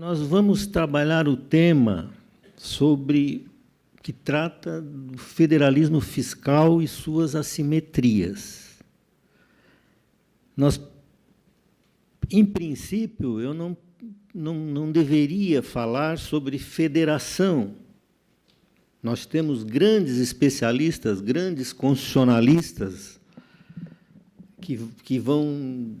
Nós vamos trabalhar o tema que trata do federalismo fiscal e suas assimetrias. Em princípio, eu não deveria falar sobre federação. Nós temos grandes especialistas, grandes constitucionalistas, que vão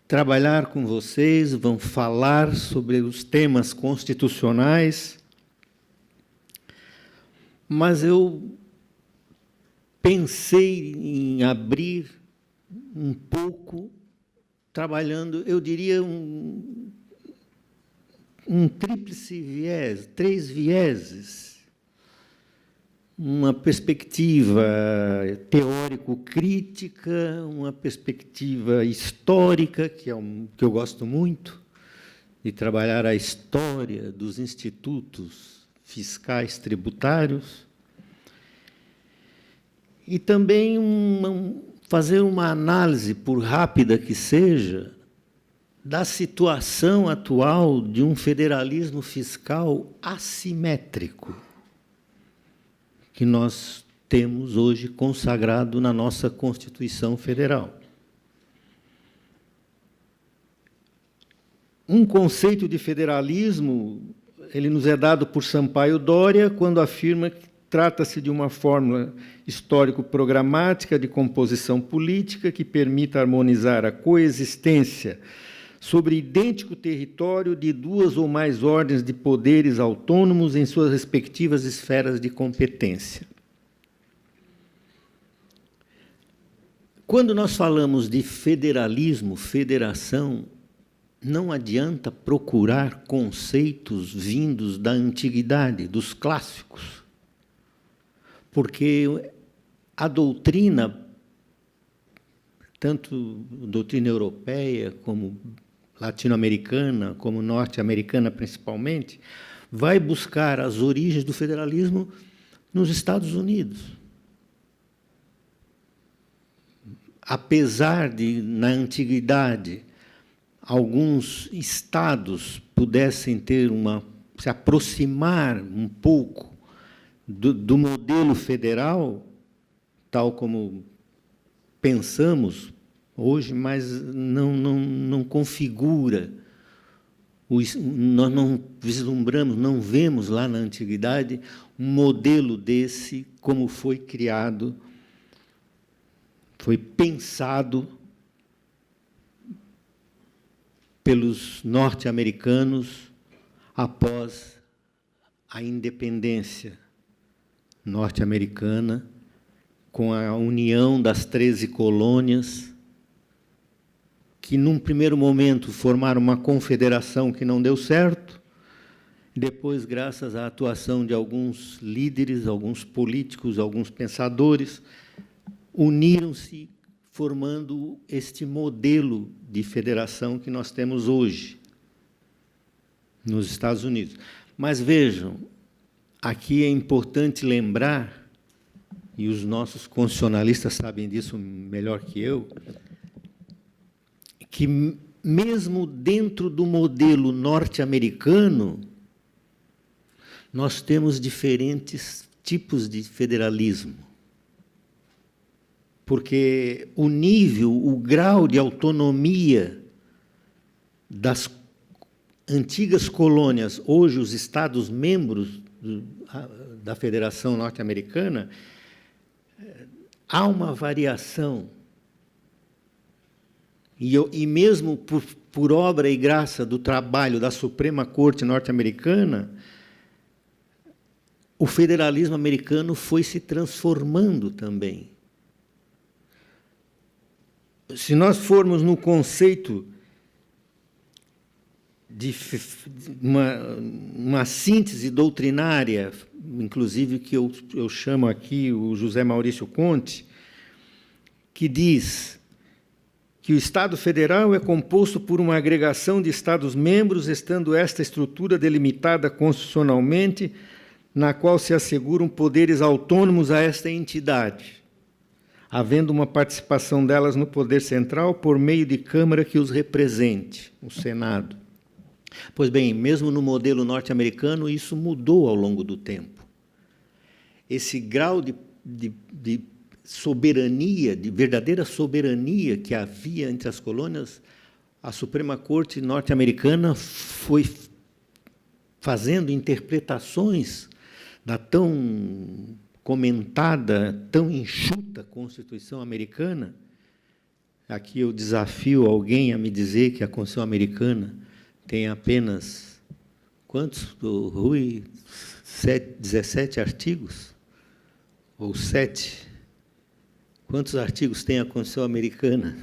trabalhar com vocês, vão falar sobre os temas constitucionais, mas eu pensei em abrir um pouco, trabalhando, eu diria, um tríplice viés, 3 vieses. Uma perspectiva teórico-crítica, uma perspectiva histórica, que eu gosto muito, de trabalhar a história dos institutos fiscais tributários, e também fazer uma análise, por rápida que seja, da situação atual de um federalismo fiscal assimétrico, que nós temos hoje consagrado na nossa Constituição Federal. Um conceito de federalismo, ele nos é dado por Sampaio Dória, quando afirma que trata-se de uma fórmula histórico-programática de composição política que permita harmonizar a coexistência sobre idêntico território de 2 ou mais ordens de poderes autônomos em suas respectivas esferas de competência. Quando nós falamos de federalismo, federação, não adianta procurar conceitos vindos da antiguidade, dos clássicos, porque a doutrina, tanto a doutrina europeia como latino-americana, como norte-americana principalmente, vai buscar as origens do federalismo nos Estados Unidos. Apesar de, na antiguidade, alguns estados pudessem se aproximar um pouco do modelo federal, tal como pensamos hoje, mas não configura, nós não vislumbramos, não vemos lá na antiguidade um modelo desse como foi criado, foi pensado pelos norte-americanos após a independência norte-americana, com a união das 13 colônias, que, num primeiro momento, formaram uma confederação que não deu certo, depois, graças à atuação de alguns líderes, alguns políticos, alguns pensadores, uniram-se, formando este modelo de federação que nós temos hoje, nos Estados Unidos. Mas, vejam, aqui é importante lembrar, e os nossos constitucionalistas sabem disso melhor que eu, que, mesmo dentro do modelo norte-americano, nós temos diferentes tipos de federalismo. Porque o nível, o grau de autonomia das antigas colônias, hoje os Estados-membros da Federação Norte-Americana, há uma variação. E mesmo por obra e graça do trabalho da Suprema Corte norte-americana, o federalismo americano foi se transformando também. Se nós formos no conceito de uma síntese doutrinária, inclusive que eu chamo aqui o José Maurício Conte, que diz que o Estado Federal é composto por uma agregação de Estados-membros, estando esta estrutura delimitada constitucionalmente, na qual se asseguram poderes autônomos a esta entidade, havendo uma participação delas no poder central por meio de Câmara que os represente, o Senado. Pois bem, mesmo no modelo norte-americano, isso mudou ao longo do tempo. Esse grau de soberania, de verdadeira soberania que havia entre as colônias, a Suprema Corte norte-americana foi fazendo interpretações da tão comentada, tão enxuta Constituição americana. Aqui eu desafio alguém a me dizer que a Constituição americana tem apenas, quantos, Rui? 17 artigos? Ou 7? Quantos artigos tem a Constituição americana?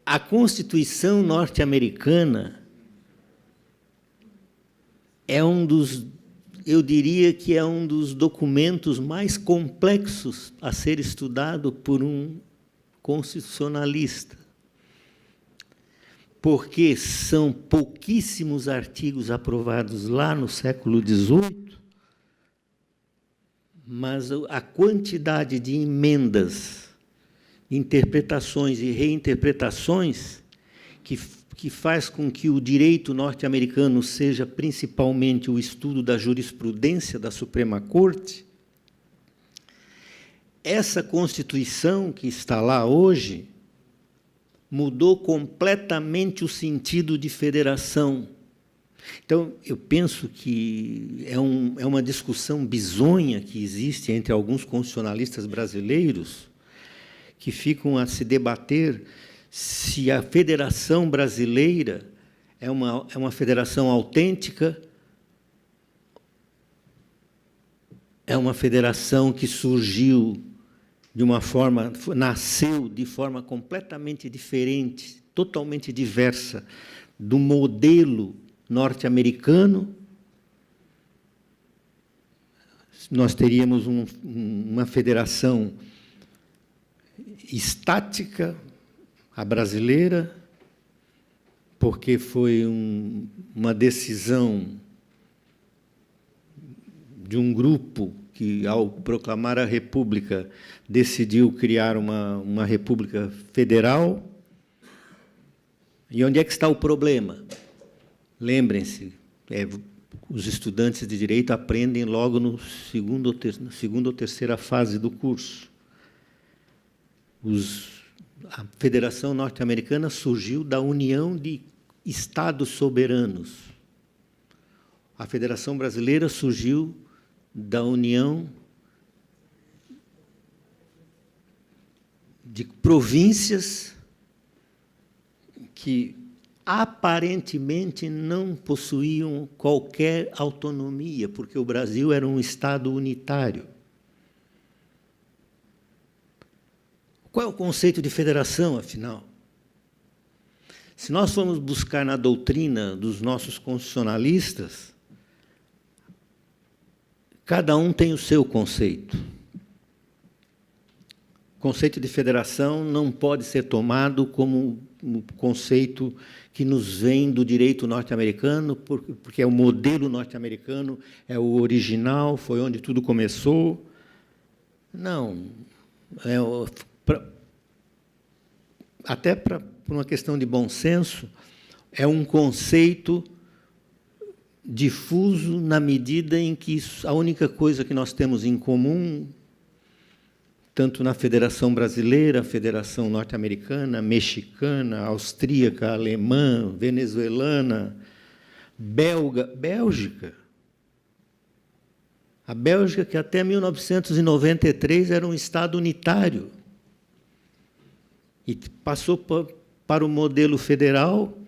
A Constituição norte-americana é eu diria que é um dos documentos mais complexos a ser estudado por um constitucionalista, porque são pouquíssimos artigos aprovados lá no século XVIII, mas a quantidade de emendas, interpretações e reinterpretações que faz com que o direito norte-americano seja principalmente o estudo da jurisprudência da Suprema Corte, essa Constituição que está lá hoje mudou completamente o sentido de federação. Então, eu penso que é uma discussão bizonha que existe entre alguns constitucionalistas brasileiros que ficam a se debater se a federação brasileira é uma federação autêntica, é uma federação que surgiu de uma forma, nasceu de forma completamente diferente, totalmente diversa do modelo norte-americano. Nós teríamos uma federação estática, a brasileira, porque foi uma decisão de um grupo que, ao proclamar a República, decidiu criar uma República Federal. E onde é que está o problema? Lembrem-se, os estudantes de Direito aprendem logo na segunda ou terceira fase do curso. A Federação Norte-Americana surgiu da união de Estados soberanos. A Federação Brasileira surgiu da união de províncias que aparentemente não possuíam qualquer autonomia, porque o Brasil era um Estado unitário. Qual é o conceito de federação, afinal? Se nós formos buscar na doutrina dos nossos constitucionalistas, cada um tem o seu conceito. O conceito de federação não pode ser tomado como um conceito que nos vem do direito norte-americano, porque é o modelo norte-americano, é o original, foi onde tudo começou. Não. Até por uma questão de bom senso, é um conceito difuso na medida em que a única coisa que nós temos em comum, tanto na Federação Brasileira, Federação Norte-Americana, Mexicana, Austríaca, Alemã, Venezuelana, Bélgica. A Bélgica, que até 1993 era um Estado unitário, e passou para o modelo federal,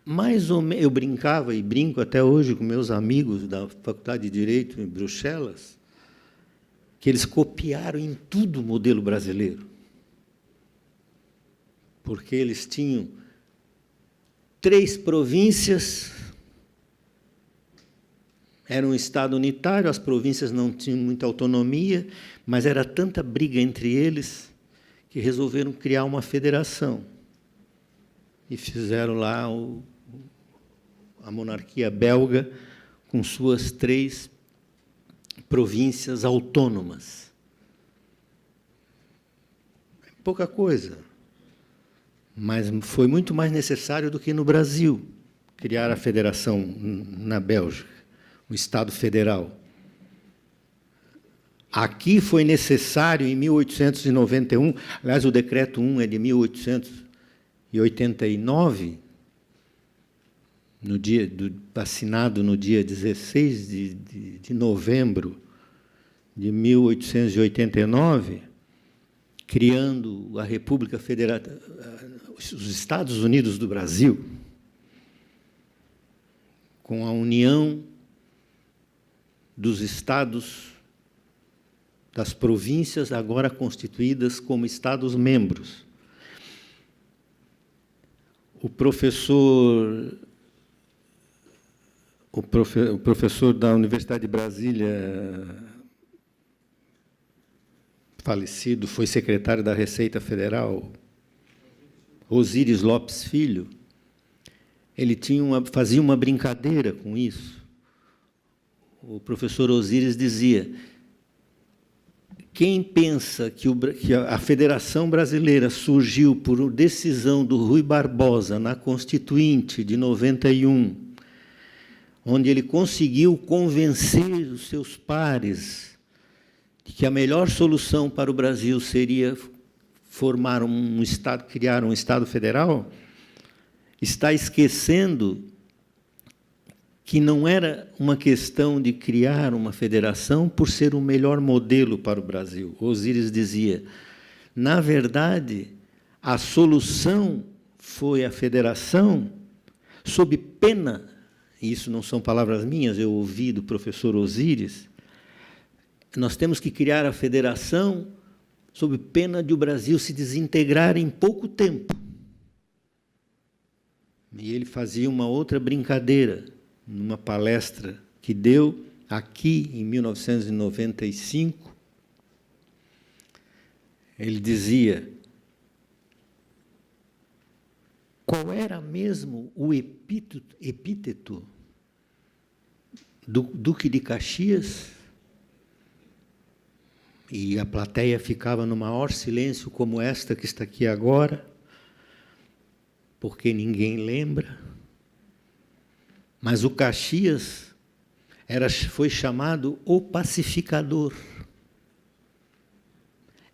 mais ou menos. Eu brincava e brinco até hoje com meus amigos da Faculdade de Direito em Bruxelas, que eles copiaram em tudo o modelo brasileiro, porque eles tinham 3 províncias, era um Estado unitário, as províncias não tinham muita autonomia, mas era tanta briga entre eles que resolveram criar uma federação e fizeram lá a monarquia belga com suas 3 províncias autônomas. pouca coisa. Mas foi muito mais necessário do que no Brasil criar a federação na Bélgica, o Estado Federal. Aqui foi necessário, em 1891, aliás, o Decreto 1 é de 1889, assinado no dia 16 de novembro de 1889, criando a República Federal, os Estados Unidos do Brasil, com a união dos estados, das províncias, agora constituídas como Estados-membros. O professor da Universidade de Brasília, falecido, foi secretário da Receita Federal, Osíris Lopes Filho, ele fazia uma brincadeira com isso. O professor Osíris dizia: quem pensa que a Federação Brasileira surgiu por decisão do Rui Barbosa na Constituinte de 91, onde ele conseguiu convencer os seus pares de que a melhor solução para o Brasil seria formar um Estado, criar um Estado federal, está esquecendo que não era uma questão de criar uma federação por ser o melhor modelo para o Brasil. Osíris dizia: na verdade, a solução foi a federação, sob pena, e isso não são palavras minhas, eu ouvi do professor Osíris, nós temos que criar a federação sob pena de o Brasil se desintegrar em pouco tempo. E ele fazia uma outra brincadeira, numa palestra que deu aqui em 1995. Ele dizia: qual era mesmo o epíteto do Duque de Caxias? E a plateia ficava no maior silêncio, como esta que está aqui agora, porque ninguém lembra. Mas o Caxias foi chamado o pacificador.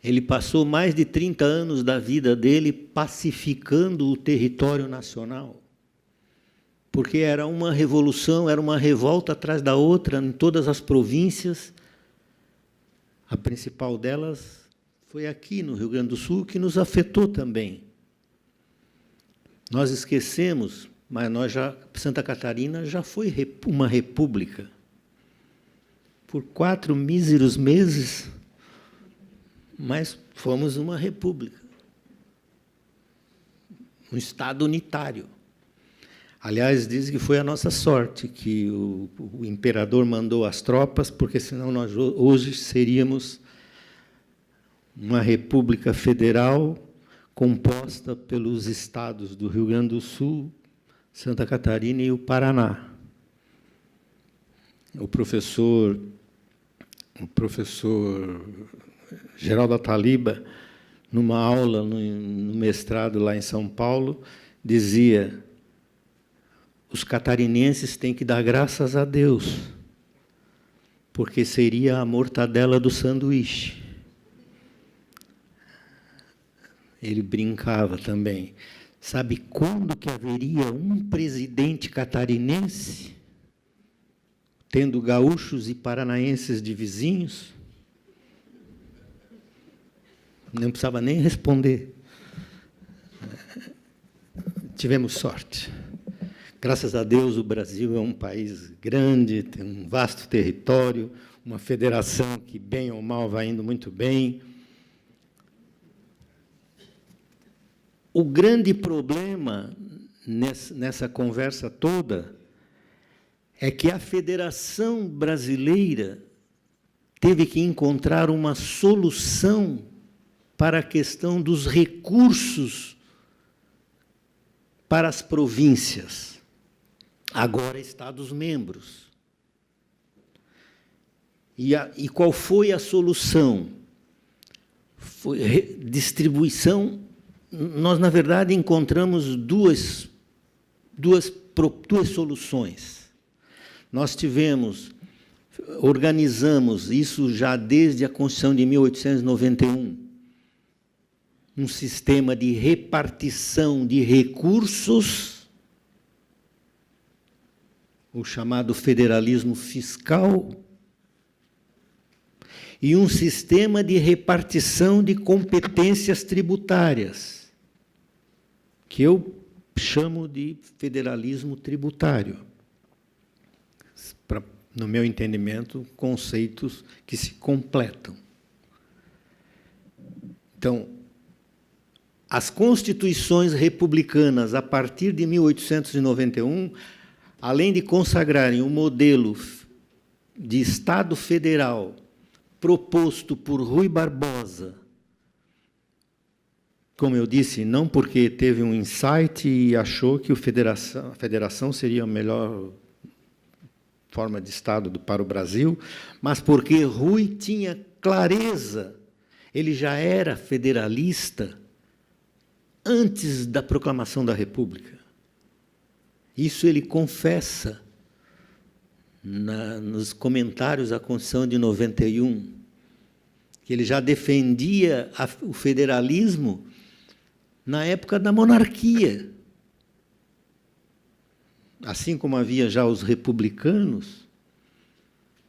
Ele passou mais de 30 anos da vida dele pacificando o território nacional, porque era uma revolução, era uma revolta atrás da outra em todas as províncias. A principal delas foi aqui no Rio Grande do Sul, que nos afetou também. Nós esquecemos, mas Santa Catarina já foi uma república. Por 4 míseros meses, mas fomos uma república. Um Estado unitário. Aliás, dizem que foi a nossa sorte, que o imperador mandou as tropas, porque senão nós hoje seríamos uma república federal composta pelos estados do Rio Grande do Sul, Santa Catarina e o Paraná. O professor Geraldo Ataliba, numa aula no mestrado lá em São Paulo, dizia: os catarinenses têm que dar graças a Deus, porque seria a mortadela do sanduíche. Ele brincava também. Sabe quando que haveria um presidente catarinense, tendo gaúchos e paranaenses de vizinhos? Não precisava nem responder. Tivemos sorte. Graças a Deus, o Brasil é um país grande, tem um vasto território, uma federação que, bem ou mal, vai indo muito bem. O grande problema nessa conversa toda é que a Federação Brasileira teve que encontrar uma solução para a questão dos recursos para as províncias, agora Estados-membros. E qual foi a solução? foi distribuição. Nós, na verdade, encontramos duas soluções. Nós organizamos isso já desde a Constituição de 1891, um sistema de repartição de recursos, o chamado federalismo fiscal, e um sistema de repartição de competências tributárias, que eu chamo de federalismo tributário. No meu entendimento, conceitos que se completam. Então, as constituições republicanas, a partir de 1891, além de consagrarem um modelo de Estado federal proposto por Rui Barbosa, como eu disse, não porque teve um insight e achou que a federação seria a melhor forma de Estado para o Brasil, mas porque Rui tinha clareza, ele já era federalista antes da proclamação da República. Isso ele confessa nos comentários à Constituição de 91, que ele já defendia o federalismo na época da monarquia. Assim como havia já os republicanos,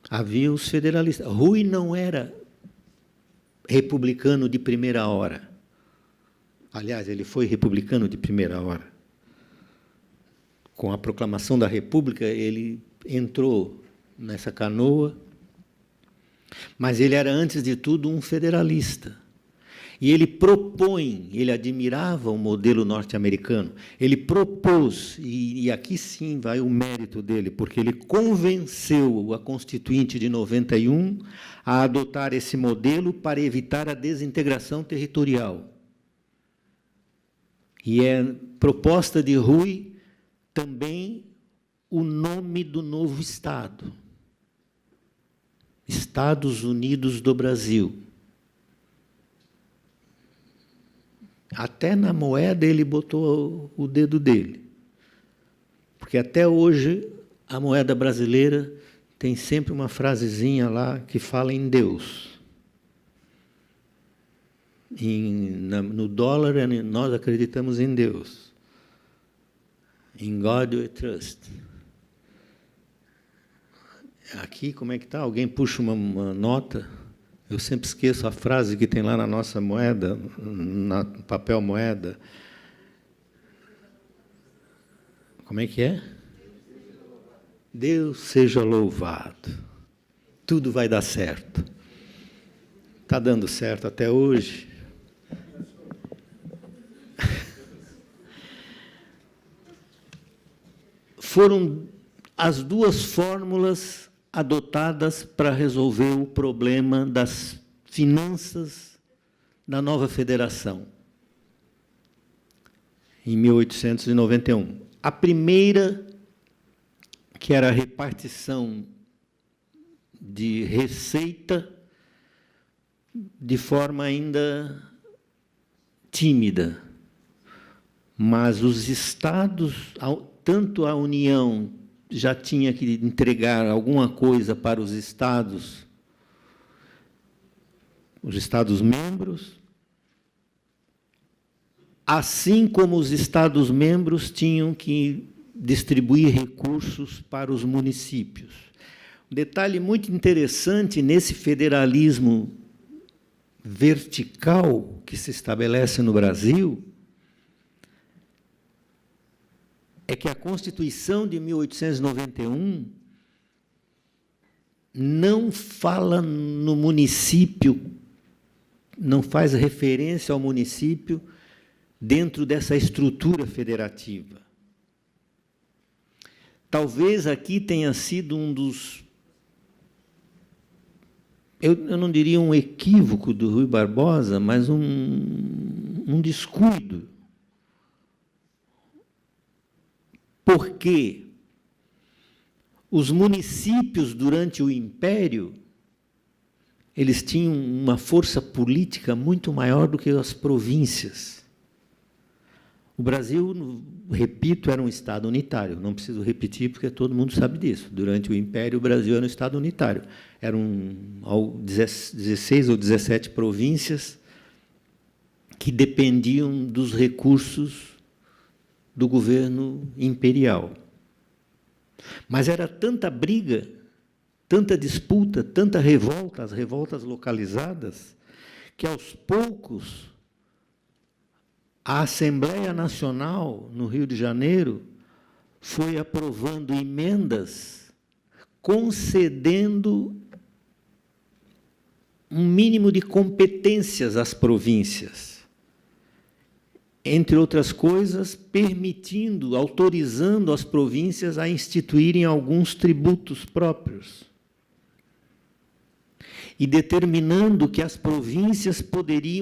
havia os federalistas. Rui não era republicano de primeira hora. Aliás, ele foi republicano de primeira hora. Com a proclamação da República, ele entrou nessa canoa, mas ele era, antes de tudo, um federalista. E ele admirava o modelo norte-americano, ele propôs, e aqui sim vai o mérito dele, porque ele convenceu a Constituinte de 91 a adotar esse modelo para evitar a desintegração territorial. E é proposta de Rui também o nome do novo Estado, Estados Unidos do Brasil. Até na moeda ele botou o dedo dele. Porque até hoje a moeda brasileira tem sempre uma frasezinha lá que fala em Deus. No dólar, nós acreditamos em Deus. In God we trust. Aqui, como é que está? Alguém puxa uma nota. Eu sempre esqueço a frase que tem lá na nossa moeda, na papel moeda. Como é que é? Deus seja louvado. Tudo vai dar certo. Está dando certo até hoje. Foram as duas fórmulas adotadas para resolver o problema das finanças da nova federação, em 1891. A primeira, que era a repartição de receita de forma ainda tímida, mas os estados, tanto a União já tinha que entregar alguma coisa para os Estados membros, assim como os Estados-membros tinham que distribuir recursos para os municípios. Um detalhe muito interessante nesse federalismo vertical que se estabelece no Brasil é que a Constituição de 1891 não fala no município, não faz referência ao município dentro dessa estrutura federativa. Talvez aqui tenha sido um dos... Eu não diria um equívoco do Rui Barbosa, mas um descuido. Porque os municípios, durante o Império, eles tinham uma força política muito maior do que as províncias. O Brasil, repito, era um Estado unitário. Não preciso repetir, porque todo mundo sabe disso. Durante o Império, o Brasil era um Estado unitário. Eram 16 ou 17 províncias que dependiam dos recursos do governo imperial. Mas era tanta briga, tanta disputa, tanta revolta, as revoltas localizadas, que, aos poucos, a Assembleia Nacional, no Rio de Janeiro, foi aprovando emendas concedendo um mínimo de competências às províncias. Entre outras coisas, permitindo, autorizando as províncias a instituírem alguns tributos próprios. E determinando que as províncias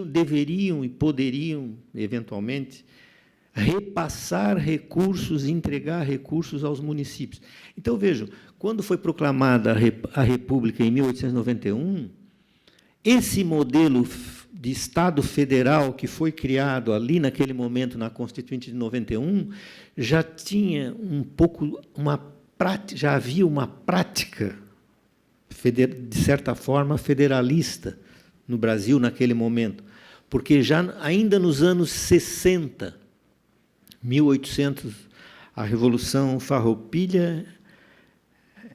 deveriam e poderiam, eventualmente, repassar recursos, entregar recursos aos municípios. Então, vejam, quando foi proclamada a República em 1891, esse modelo de Estado federal que foi criado ali naquele momento na Constituinte de 91, já tinha um pouco já havia uma prática, de certa forma, federalista no Brasil naquele momento, porque já ainda nos anos 60, 1800, a Revolução Farroupilha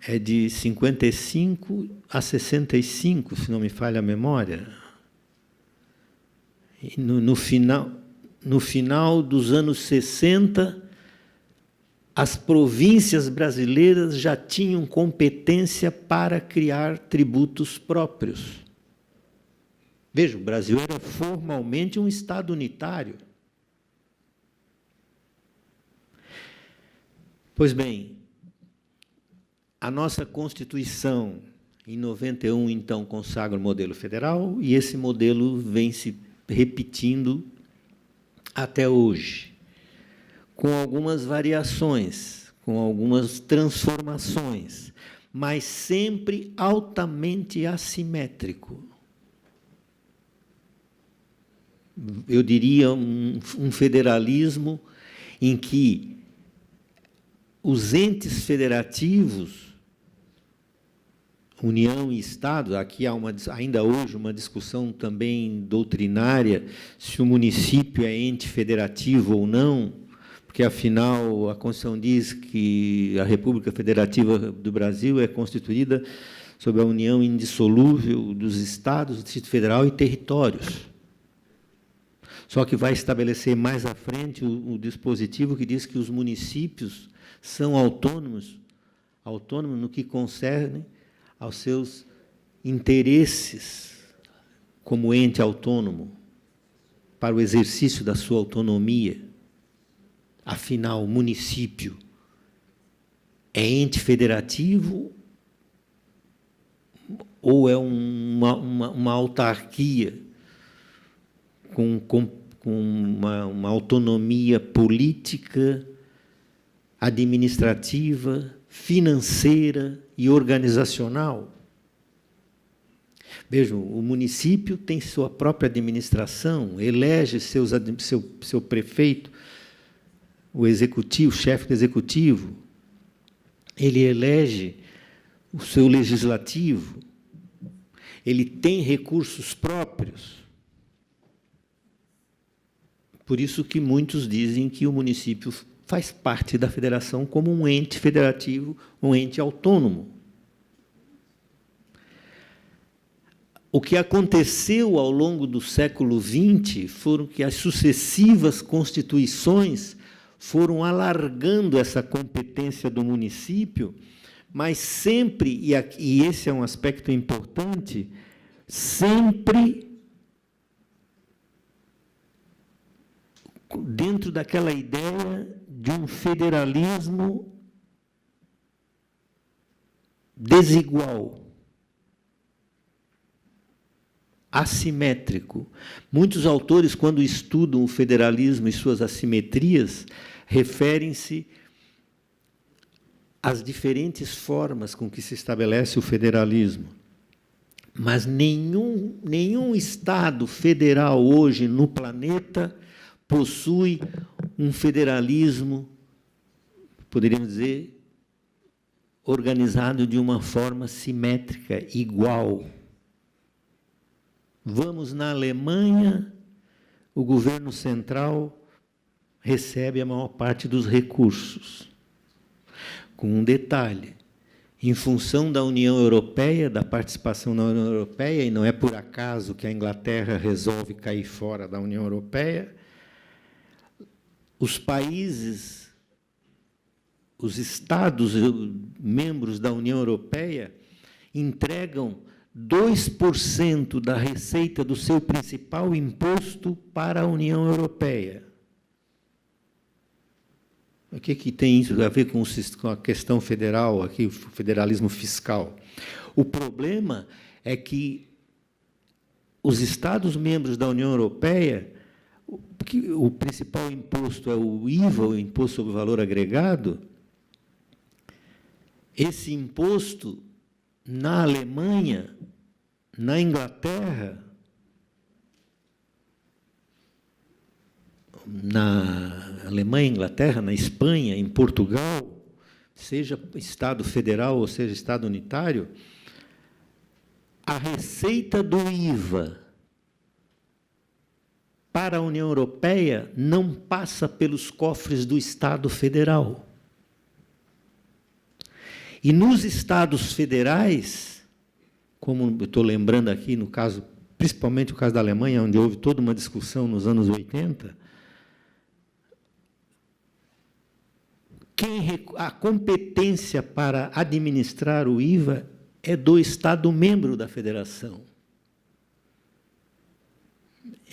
é de 55 a 65, se não me falha a memória. E no final dos anos 60, as províncias brasileiras já tinham competência para criar tributos próprios. Veja, o Brasil era formalmente um Estado unitário. Pois bem, a nossa Constituição, em 91, então, consagra o modelo federal, e esse modelo vem se repetindo até hoje, com algumas variações, com algumas transformações, mas sempre altamente assimétrico. Eu diria um federalismo em que os entes federativos, União e Estado, aqui há ainda hoje uma discussão também doutrinária se o município é ente federativo ou não, porque, afinal, a Constituição diz que a República Federativa do Brasil é constituída sob a união indissolúvel dos Estados, do Distrito Federal e territórios. Só que vai estabelecer mais à frente o dispositivo que diz que os municípios são autônomos no que concerne aos seus interesses como ente autônomo, para o exercício da sua autonomia. Afinal, o município é ente federativo ou é uma autarquia com uma autonomia política, administrativa, financeira e organizacional? Vejam, o município tem sua própria administração, elege seu prefeito, o executivo, o chefe do executivo, ele elege o seu legislativo, ele tem recursos próprios. Por isso que muitos dizem que o município faz parte da federação como um ente federativo, um ente autônomo. O que aconteceu ao longo do século XX foram que as sucessivas constituições foram alargando essa competência do município, mas sempre, e esse é um aspecto importante, sempre dentro daquela ideia de um federalismo desigual, assimétrico. Muitos autores, quando estudam o federalismo e suas assimetrias, referem-se às diferentes formas com que se estabelece o federalismo. Mas nenhum Estado federal hoje no planeta possui um federalismo, poderíamos dizer, organizado de uma forma simétrica, igual. Vamos na Alemanha, o governo central recebe a maior parte dos recursos. Com um detalhe: em função da União Europeia, da participação na União Europeia, e não é por acaso que a Inglaterra resolve cair fora da União Europeia, os países, os Estados membros da União Europeia entregam 2% da receita do seu principal imposto para a União Europeia. O que tem isso a ver com a questão federal, aqui, o federalismo fiscal? O problema é que os Estados-membros da União Europeia, o principal imposto é o IVA, o Imposto sobre Valor Agregado. Esse imposto, na Alemanha, na Inglaterra, Inglaterra, na Espanha, em Portugal, seja Estado federal ou seja Estado unitário, a receita do IVA para a União Europeia não passa pelos cofres do Estado federal. E nos Estados federais, como eu estou lembrando aqui, no caso, principalmente o caso da Alemanha, onde houve toda uma discussão nos anos 80, a competência para administrar o IVA é do Estado-membro da Federação.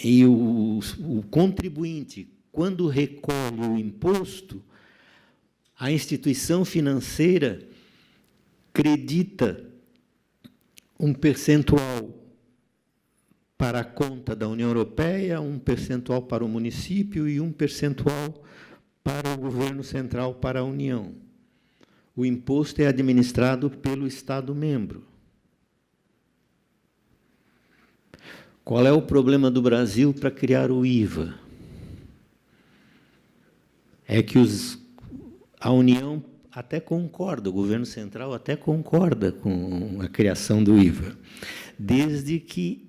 E o contribuinte, quando recolhe o imposto, a instituição financeira credita um percentual para a conta da União Europeia, um percentual para o município e um percentual para o governo central, para a União. O imposto é administrado pelo Estado-membro. Qual é o problema do Brasil para criar o IVA? É que a União até concorda, o governo central até concorda com a criação do IVA, desde que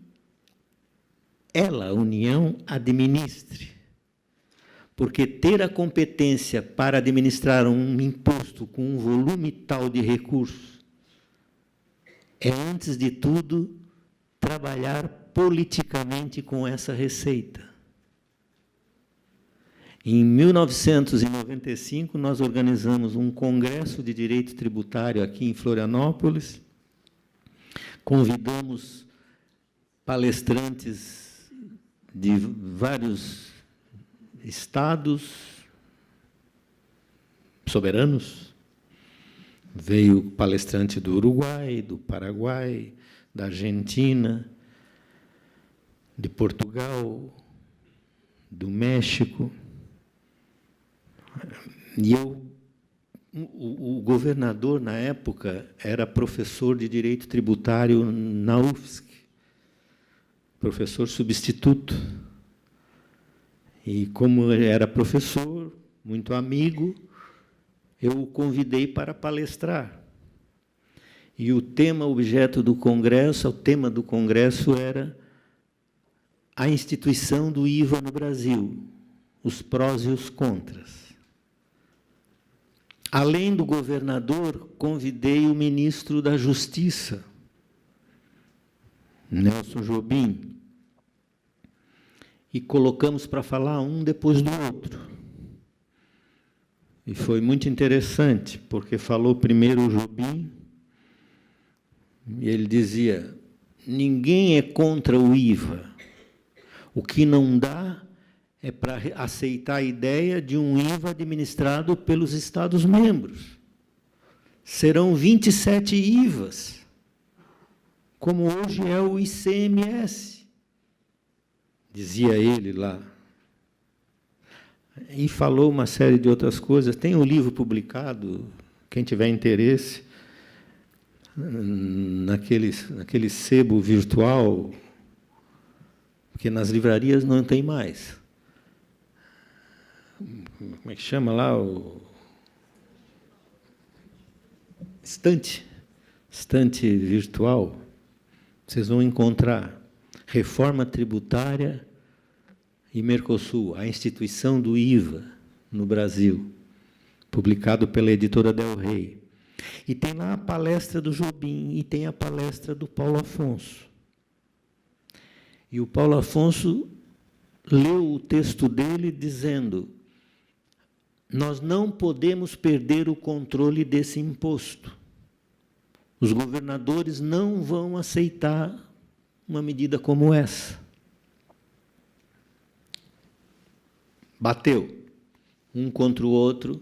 ela, a União, administre. Porque ter a competência para administrar um imposto com um volume tal de recursos é, antes de tudo, trabalhar politicamente com essa receita. Em 1995, nós organizamos um congresso de direito tributário aqui em Florianópolis, convidamos palestrantes de vários estados soberanos. Veio palestrante do Uruguai, do Paraguai, da Argentina, de Portugal, do México. E o governador, na época, era professor de direito tributário na UFSC, professor substituto. E, como ele era professor, muito amigo, eu o convidei para palestrar. E o tema objeto do congresso, o tema do congresso era a instituição do IVA no Brasil, os prós e os contras. Além do governador, convidei o ministro da Justiça, Nelson Jobim, e colocamos para falar um depois do outro. E foi muito interessante, porque falou primeiro o Jobim, e ele dizia: ninguém é contra o IVA. O que não dá é para aceitar a ideia de um IVA administrado pelos Estados-membros. Serão 27 IVAs, como hoje é o ICMS, dizia ele lá. E falou uma série de outras coisas. Tem um livro publicado, quem tiver interesse, naquele sebo virtual, porque nas livrarias não tem mais. Como é que chama lá? O estante virtual. Vocês vão encontrar reforma tributária e Mercosul, a instituição do IVA no Brasil, publicado pela editora Del Rey. E tem lá a palestra do Jobim e tem a palestra do Paulo Afonso. E o Paulo Afonso leu o texto dele dizendo: nós não podemos perder o controle desse imposto. Os governadores não vão aceitar uma medida como essa. Bateu um contra o outro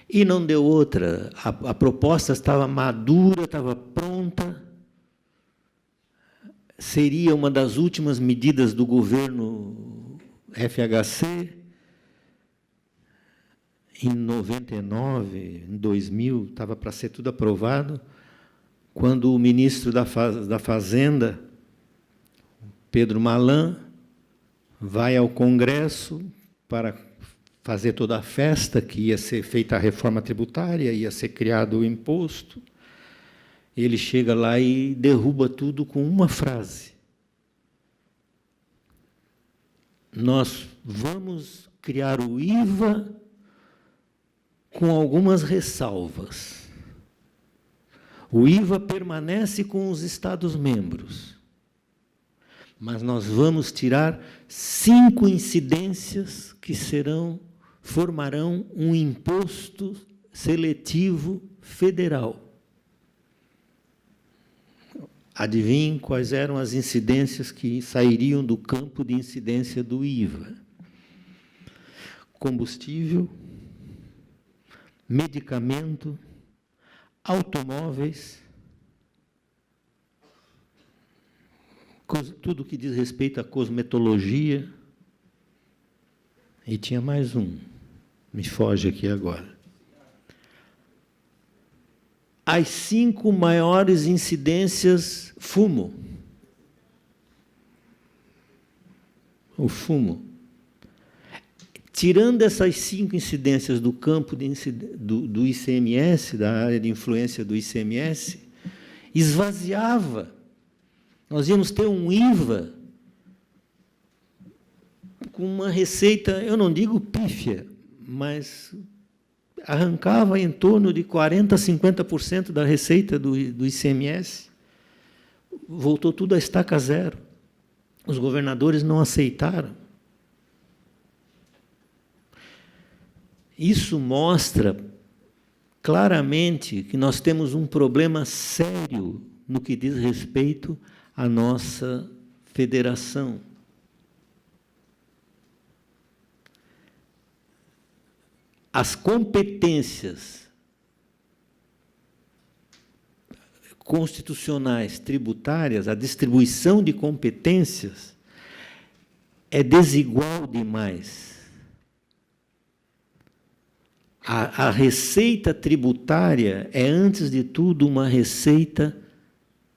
e não deu outra. A proposta estava madura, estava pronta. Seria uma das últimas medidas do governo FHC. Em 99, em 2000, estava para ser tudo aprovado, quando o ministro da Fazenda, Pedro Malan, vai ao Congresso para fazer toda a festa, que ia ser feita a reforma tributária, ia ser criado o imposto. Ele chega lá e derruba tudo com uma frase: nós vamos criar o IVA com algumas ressalvas. O IVA permanece com os Estados-membros, mas nós vamos tirar 5 incidências que formarão um imposto seletivo federal. Adivinhem quais eram as incidências que sairiam do campo de incidência do IVA? Combustível, medicamento, automóveis, tudo que diz respeito à cosmetologia. E tinha mais um, me foge aqui agora. As 5 maiores incidências: fumo. O fumo. Tirando essas 5 incidências do campo do ICMS, da área de influência do ICMS, esvaziava. Nós íamos ter um IVA com uma receita, eu não digo pífia, mas arrancava em torno de 40% a 50% da receita do ICMS. Voltou tudo a estaca zero. Os governadores não aceitaram. Isso mostra claramente que nós temos um problema sério no que diz respeito à nossa federação. As competências constitucionais, tributárias, a distribuição de competências é desigual demais. A receita tributária é, antes de tudo, uma receita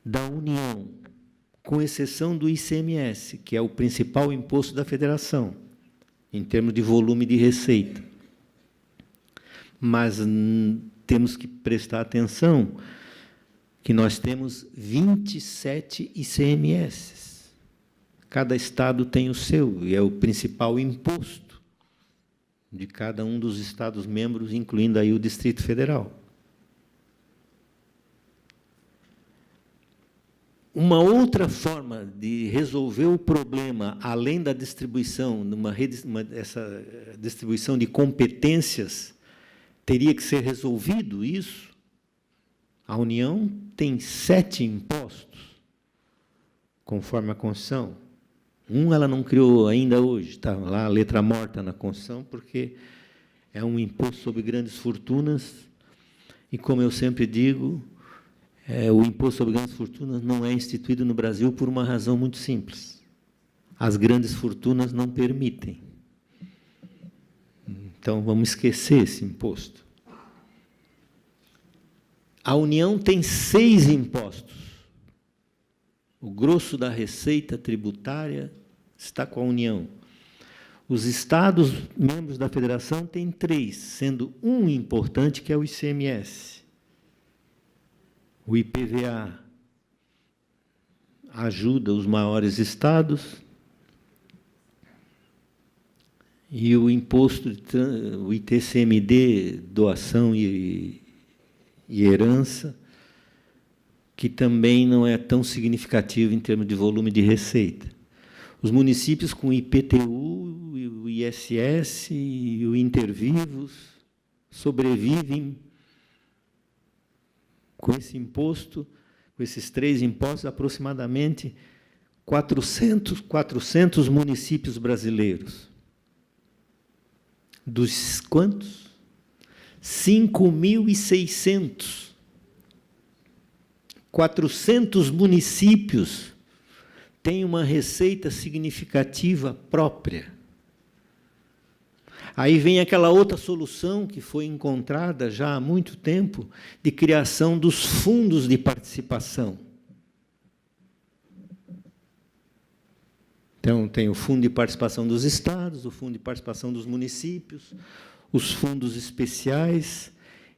da União, com exceção do ICMS, que é o principal imposto da federação, em termos de volume de receita. Mas temos que prestar atenção que nós temos 27 ICMS. Cada estado tem o seu, e é o principal imposto de cada um dos Estados-membros, incluindo aí o Distrito Federal. Uma outra forma de resolver o problema, além da distribuição, essa distribuição de competências, teria que ser resolvido isso. A União tem 7 impostos, conforme a Constituição. Ela não criou ainda hoje, está lá a letra morta na Constituição, porque é um imposto sobre grandes fortunas, e, como eu sempre digo, o imposto sobre grandes fortunas não é instituído no Brasil por uma razão muito simples. As grandes fortunas não permitem. Então, vamos esquecer esse imposto. A União tem 6 impostos. O grosso da receita tributária está com a União. Os estados, membros da federação, têm 3, sendo um importante, que é o ICMS. O IPVA ajuda os maiores estados, e o imposto, o ITCMD, doação e herança, que também não é tão significativo em termos de volume de receita. Os municípios com IPTU, o ISS e o Intervivos sobrevivem com esse imposto, com esses 3 impostos, aproximadamente 400 municípios brasileiros. Dos quantos? 5.600. 400 municípios têm uma receita significativa própria. Aí vem aquela outra solução que foi encontrada já há muito tempo, de criação dos fundos de participação. Então, tem o fundo de participação dos estados, o fundo de participação dos municípios, os fundos especiais,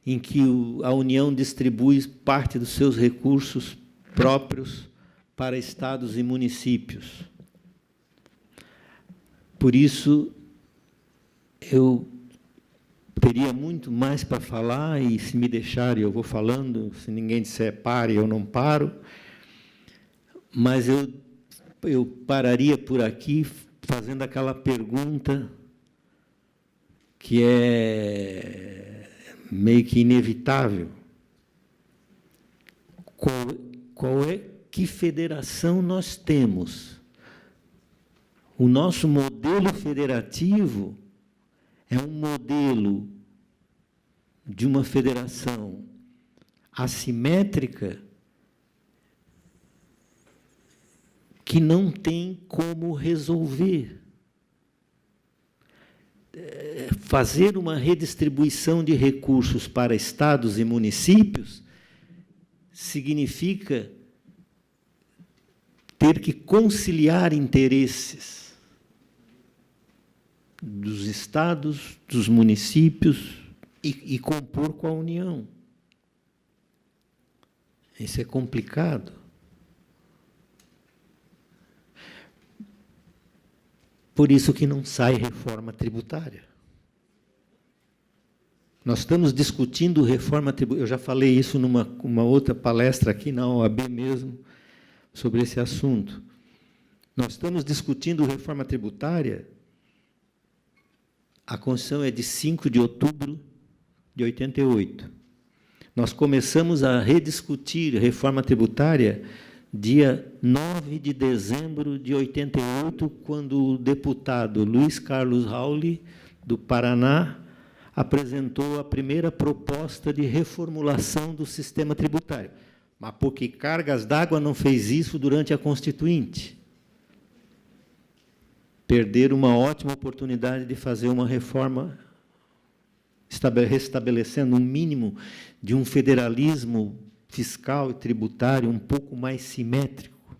em que a União distribui parte dos seus recursos próprios para estados e municípios. Por isso, eu teria muito mais para falar, e se me deixarem eu vou falando, se ninguém disser pare, eu não paro, mas eu pararia por aqui fazendo aquela pergunta que é meio que inevitável. Que federação nós temos? O nosso modelo federativo é um modelo de uma federação assimétrica que não tem como resolver. Fazer uma redistribuição de recursos para estados e municípios significa ter que conciliar interesses dos estados, dos municípios e compor com a União. Isso é complicado. Por isso que não sai reforma tributária. Nós estamos discutindo reforma tributária. Eu já falei isso numa outra palestra aqui na OAB mesmo, sobre esse assunto. Nós estamos discutindo reforma tributária. A Constituição é de 5 de outubro de 88. Nós começamos a rediscutir reforma tributária dia 9 de dezembro de 88, quando o deputado Luiz Carlos Rauli, do Paraná, apresentou a primeira proposta de reformulação do sistema tributário. Mas por que Cargas d'Água não fez isso durante a Constituinte? Perderam uma ótima oportunidade de fazer uma reforma restabelecendo um mínimo de um federalismo fiscal e tributário um pouco mais simétrico.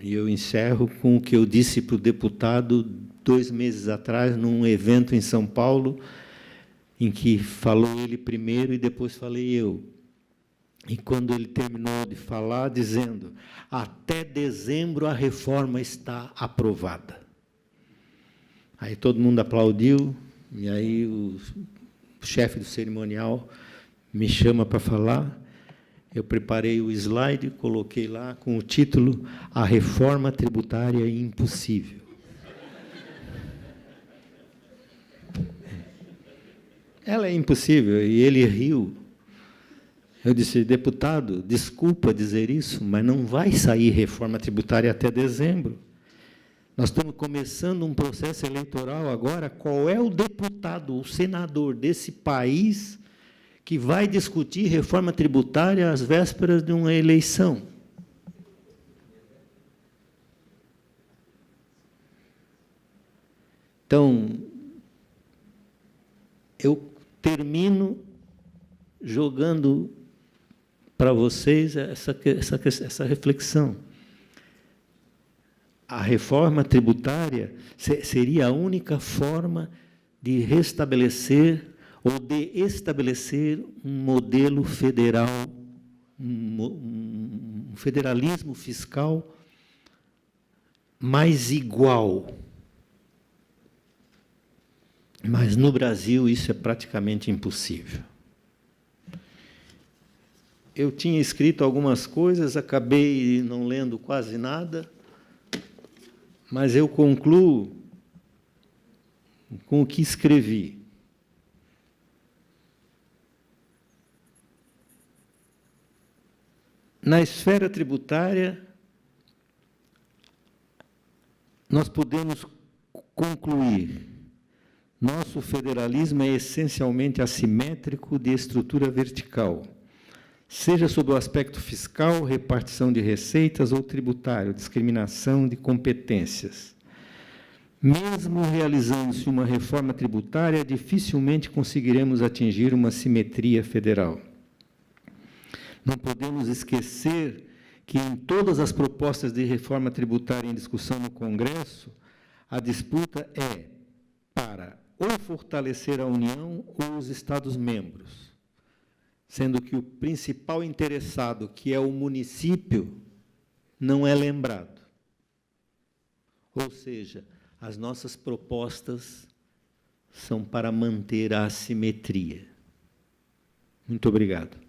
E eu encerro com o que eu disse para o deputado 2 meses atrás, num evento em São Paulo, em que falou ele primeiro e depois falei eu. E quando ele terminou de falar, dizendo: até dezembro a reforma está aprovada. Aí todo mundo aplaudiu, e aí o chefe do cerimonial me chama para falar. Eu preparei o slide, coloquei lá com o título A Reforma Tributária Impossível. Ela é impossível, e ele riu. Eu disse: deputado, desculpa dizer isso, mas não vai sair reforma tributária até dezembro. Nós estamos começando um processo eleitoral agora. Qual é o deputado, o senador desse país que vai discutir reforma tributária às vésperas de uma eleição? Então, eu termino jogando para vocês essa reflexão. A reforma tributária seria a única forma de restabelecer ou de estabelecer um modelo federal, um federalismo fiscal mais igual. Mas no Brasil isso é praticamente impossível. Eu tinha escrito algumas coisas, acabei não lendo quase nada, mas eu concluo com o que escrevi. Na esfera tributária, nós podemos concluir: nosso federalismo é essencialmente assimétrico de estrutura vertical, seja sob o aspecto fiscal, repartição de receitas ou tributário, discriminação de competências. Mesmo realizando-se uma reforma tributária, dificilmente conseguiremos atingir uma simetria federal. Não podemos esquecer que, em todas as propostas de reforma tributária em discussão no Congresso, a disputa é para ou fortalecer a União ou os Estados-membros, sendo que o principal interessado, que é o município, não é lembrado. Ou seja, as nossas propostas são para manter a assimetria. Muito obrigado.